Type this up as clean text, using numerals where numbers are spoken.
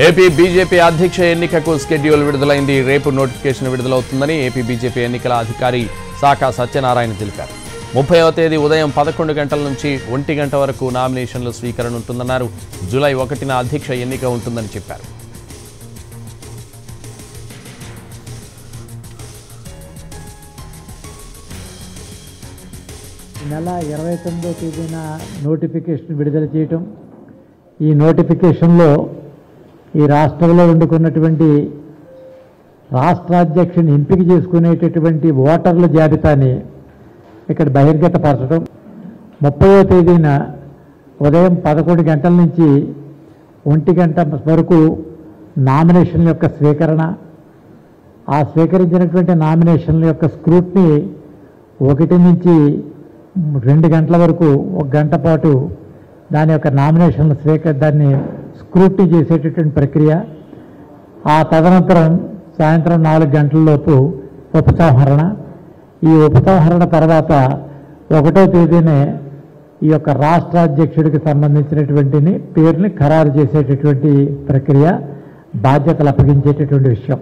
AP BJP అధ్యక్ష ఎన్నికకు schedule విడుదలైంది. రేపు నోటిఫికేషన్ విడుదలవుతుందని ఏపీ బీజేపీ ఎన్నికల అధికారి సాకా సత్యనారాయణ తెలిపారు. 30వ తేదీ ఉదయం 11 గంటల నుంచి 1 గంట వరకు నామినేషన్ల స్వీకరణ ఉంటుందన్నారు. జూలై 1న అధ్యక్ష ఎన్నిక ఉంటుందని చెప్పారు. నెల 29వ తేదీన నోటిఫికేషన్ విడుదల చేయటం, ఈ నోటిఫికేషన్లో ఈ రాష్ట్రంలో ఉండుకున్నటువంటి రాష్ట్రాధ్యక్షుని ఎంపిక చేసుకునేటటువంటి ఓటర్ల జాబితాని ఇక్కడ బహిర్గతపరచడం, 30వ తేదీన ఉదయం 11 గంటల నుంచి 1 గంట వరకు నామినేషన్ల యొక్క స్వీకరణ, ఆ స్వీకరించినటువంటి నామినేషన్ల యొక్క స్క్రూట్ని 1 నుంచి 2 గంటల వరకు 1 గంట పాటు దాని యొక్క నామినేషన్ల దాన్ని స్క్రూటీ చేసేటటువంటి ప్రక్రియ. ఆ తదనంతరం సాయంత్రం 4 గంటలలోపు ఉపసంహరణ. ఈ ఉపసంహరణ తర్వాత 1వ తేదీనే ఈ యొక్క రాష్ట్ర అధ్యక్షుడికి సంబంధించినటువంటి పేరుని ఖరారు చేసేటటువంటి ప్రక్రియ, బాధ్యతలు అప్పగించేటటువంటి విషయం.